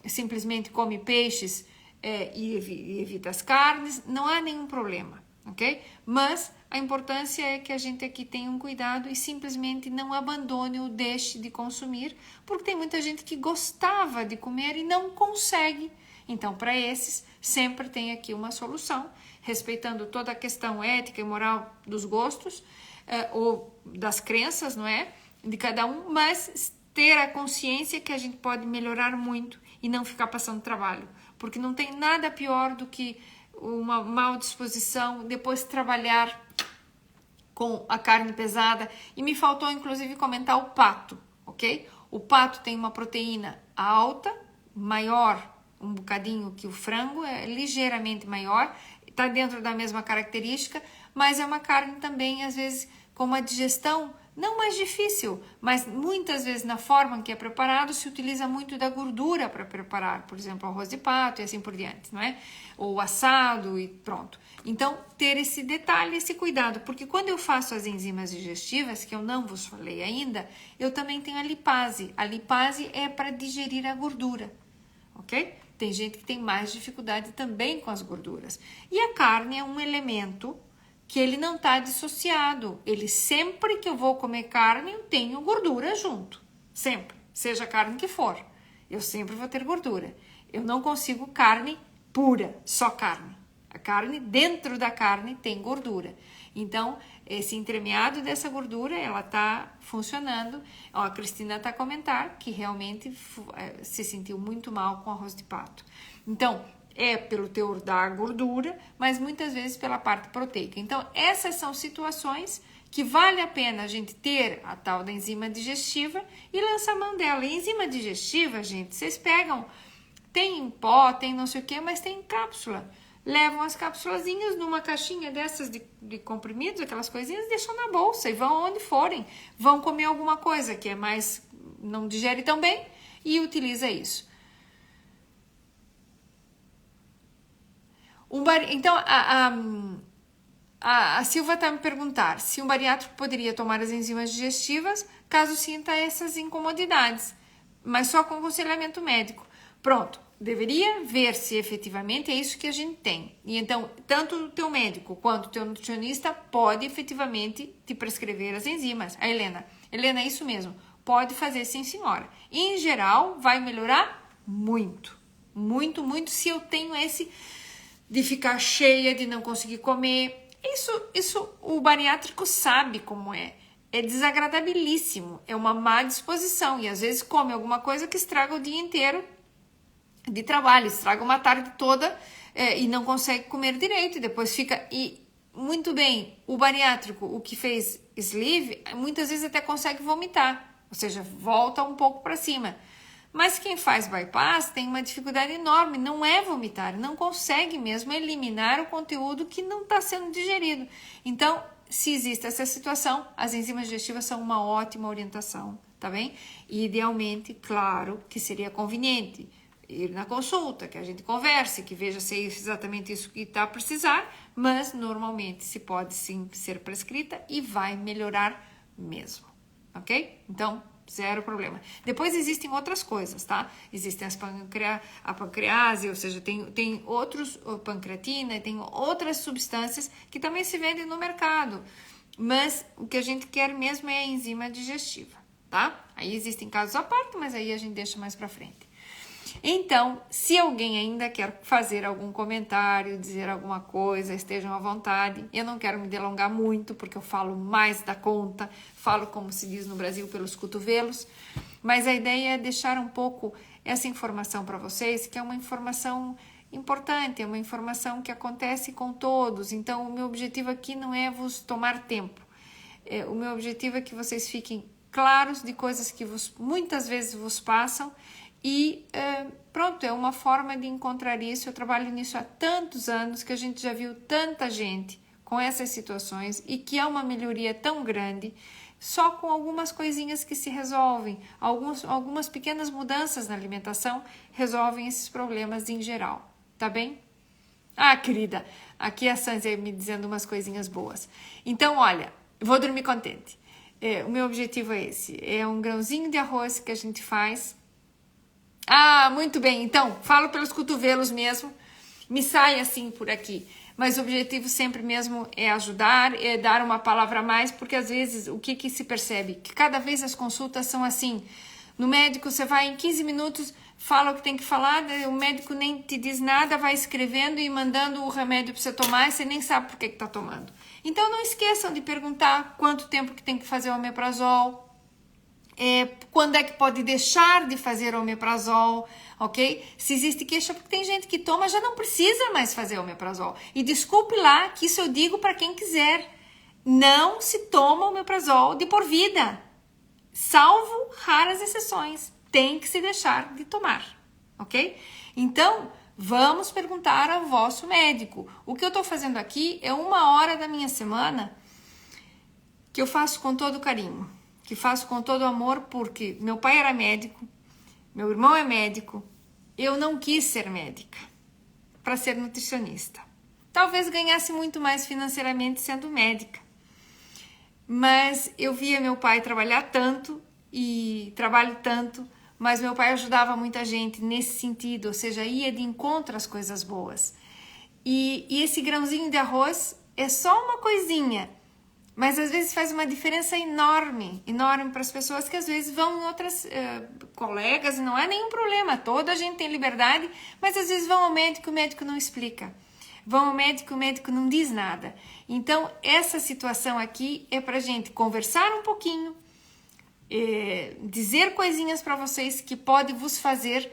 simplesmente come peixes e evita as carnes, não há nenhum problema, ok? Mas a importância é que a gente aqui tenha um cuidado e simplesmente não abandone ou deixe de consumir, porque tem muita gente que gostava de comer e não consegue. Então, para esses, sempre tem aqui uma solução, respeitando toda a questão ética e moral dos gostos, ou das crenças, não é? De cada um, mas ter a consciência que a gente pode melhorar muito e não ficar passando trabalho. Porque não tem nada pior do que uma mal disposição, depois trabalhar com a carne pesada. E me faltou, inclusive, comentar o pato, ok? O pato tem uma proteína alta, maior um bocadinho que o frango, é ligeiramente maior, está dentro da mesma característica, mas é uma carne também, às vezes, com uma digestão não mais difícil, mas muitas vezes na forma que é preparado se utiliza muito da gordura para preparar, por exemplo, arroz de pato e assim por diante, não é? Ou assado e pronto. Então, ter esse detalhe, esse cuidado, porque quando eu faço as enzimas digestivas, que eu não vos falei ainda, eu também tenho a lipase. A lipase é para digerir a gordura, ok? Tem gente que tem mais dificuldade também com as gorduras. E a carne é um elemento que ele não está dissociado. Ele, sempre que eu vou comer carne, eu tenho gordura junto. Sempre. Seja a carne que for. Eu sempre vou ter gordura. Eu não consigo carne pura, só carne. A carne, dentro da carne, tem gordura. Então, esse entremeado dessa gordura, ela está funcionando. Ó, a Cristina está a comentar que realmente se sentiu muito mal com arroz de pato. Então, é pelo teor da gordura, mas muitas vezes pela parte proteica. Então, essas são situações que vale a pena a gente ter a tal da enzima digestiva e lançar mão dela. E enzima digestiva, gente, vocês pegam, tem em pó, tem não sei o que, mas tem em cápsula. Levam as cápsulazinhas numa caixinha dessas de comprimidos, aquelas coisinhas, deixam na bolsa e vão onde forem. Vão comer alguma coisa que é mais, não digere tão bem e utiliza isso. Então, a Silva está me perguntar se um bariátrico poderia tomar as enzimas digestivas caso sinta essas incomodidades, mas só com aconselhamento médico. Pronto, deveria ver se efetivamente é isso que a gente tem. E então, tanto o teu médico quanto o teu nutricionista pode efetivamente te prescrever as enzimas. A Helena, é isso mesmo, pode fazer sim, senhora. E, em geral, vai melhorar muito, muito, muito se eu tenho esse de ficar cheia, de não conseguir comer. Isso o bariátrico sabe como é. É desagradabilíssimo, é uma má disposição. E às vezes come alguma coisa que estraga o dia inteiro de trabalho, estraga uma tarde toda e não consegue comer direito. E depois fica... E muito bem, o bariátrico, o que fez sleeve, muitas vezes até consegue vomitar. Ou seja, volta um pouco para cima. Mas quem faz bypass tem uma dificuldade enorme, não é vomitar, não consegue mesmo eliminar o conteúdo que não está sendo digerido. Então, se existe essa situação, as enzimas digestivas são uma ótima orientação, tá bem? E idealmente, claro, que seria conveniente ir na consulta, que a gente converse, que veja se é exatamente isso que está a precisar, mas normalmente se pode sim ser prescrita e vai melhorar mesmo, ok? Então, zero problema. Depois existem outras coisas, tá? Existem a pancrease, ou seja, tem outros, pancreatina, tem outras substâncias que também se vendem no mercado. Mas o que a gente quer mesmo é a enzima digestiva, tá? Aí existem casos à parte, mas aí a gente deixa mais pra frente. Então, se alguém ainda quer fazer algum comentário, dizer alguma coisa, estejam à vontade. Eu não quero me delongar muito, porque eu falo mais da conta, falo, como se diz no Brasil, pelos cotovelos, mas a ideia é deixar um pouco essa informação para vocês, que é uma informação importante, é uma informação que acontece com todos. Então, o meu objetivo aqui não é vos tomar tempo. O meu objetivo é que vocês fiquem claros de coisas que muitas vezes vos passam. E pronto, é uma forma de encontrar isso. Eu trabalho nisso há tantos anos que a gente já viu tanta gente com essas situações e que é uma melhoria tão grande só com algumas coisinhas que se resolvem. Algumas pequenas mudanças na alimentação resolvem esses problemas em geral, tá bem? Ah, querida, aqui a Sanzia me dizendo umas coisinhas boas. Então, olha, vou dormir contente. O meu objetivo é esse, é um grãozinho de arroz que a gente faz. Ah, muito bem, então, falo pelos cotovelos mesmo, me sai assim por aqui, mas o objetivo sempre mesmo é ajudar, é dar uma palavra a mais, porque às vezes o que se percebe? Que cada vez as consultas são assim, no médico você vai em 15 minutos, fala o que tem que falar, o médico nem te diz nada, vai escrevendo e mandando o remédio para você tomar e você nem sabe por que está tomando. Então não esqueçam de perguntar quanto tempo que tem que fazer o omeprazol, quando é que pode deixar de fazer omeprazol, ok? Se existe queixa, porque tem gente que toma, já não precisa mais fazer omeprazol. E desculpe lá, que isso eu digo para quem quiser. Não se toma omeprazol de por vida. Salvo raras exceções. Tem que se deixar de tomar, ok? Então, vamos perguntar ao vosso médico. O que eu estou fazendo aqui é 1 hora da minha semana que eu faço com todo carinho, que faço com todo amor, porque meu pai era médico, meu irmão é médico, eu não quis ser médica para ser nutricionista. Talvez ganhasse muito mais financeiramente sendo médica, mas eu via meu pai trabalhar tanto e trabalho tanto, mas meu pai ajudava muita gente nesse sentido, ou seja, ia de encontro às coisas boas. E esse grãozinho de arroz é só uma coisinha, mas às vezes faz uma diferença enorme, enorme para as pessoas que às vezes vão em outras colegas, e não há nenhum problema, toda a gente tem liberdade, mas às vezes vão ao médico e o médico não explica. Vão ao médico e o médico não diz nada. Então, essa situação aqui é para a gente conversar um pouquinho, dizer coisinhas para vocês que pode vos fazer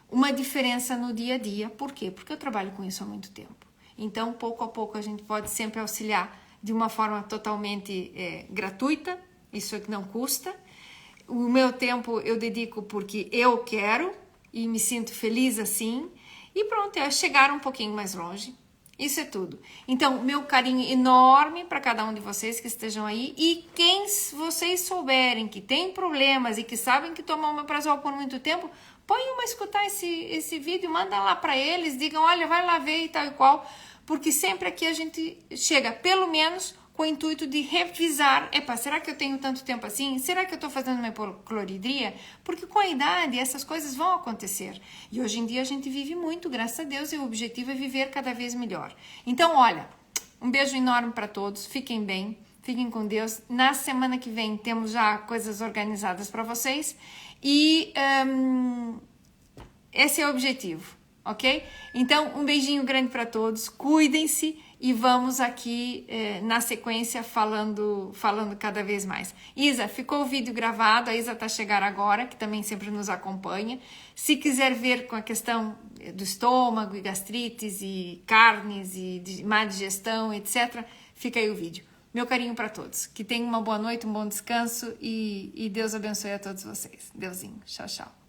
uma diferença no dia a dia. Por quê? Porque eu trabalho com isso há muito tempo. Então, pouco a pouco, a gente pode sempre auxiliar de uma forma totalmente gratuita, isso é que não custa. O meu tempo eu dedico porque eu quero e me sinto feliz assim. E pronto, é chegar um pouquinho mais longe. Isso é tudo. Então, meu carinho enorme para cada um de vocês que estejam aí. E quem vocês souberem que tem problemas e que sabem que tomam omeprazol por muito tempo, ponham a escutar esse vídeo, manda lá para eles, digam, olha, vai lá ver e tal e qual. Porque sempre aqui a gente chega, pelo menos, com o intuito de revisar. Epa, será que eu tenho tanto tempo assim? Será que eu estou fazendo uma hipocloridria? Porque com a idade essas coisas vão acontecer. E hoje em dia a gente vive muito, graças a Deus, e o objetivo é viver cada vez melhor. Então, olha, um beijo enorme para todos. Fiquem bem, fiquem com Deus. Na semana que vem temos já coisas organizadas para vocês. E esse é o objetivo. Ok? Então, um beijinho grande para todos, cuidem-se e vamos aqui na sequência falando cada vez mais. Isa, ficou o vídeo gravado, a Isa tá chegando agora, que também sempre nos acompanha. Se quiser ver com a questão do estômago e gastrites e carnes e de má digestão, etc., fica aí o vídeo. Meu carinho para todos, que tenham uma boa noite, um bom descanso e Deus abençoe a todos vocês. Deusinho, tchau, tchau.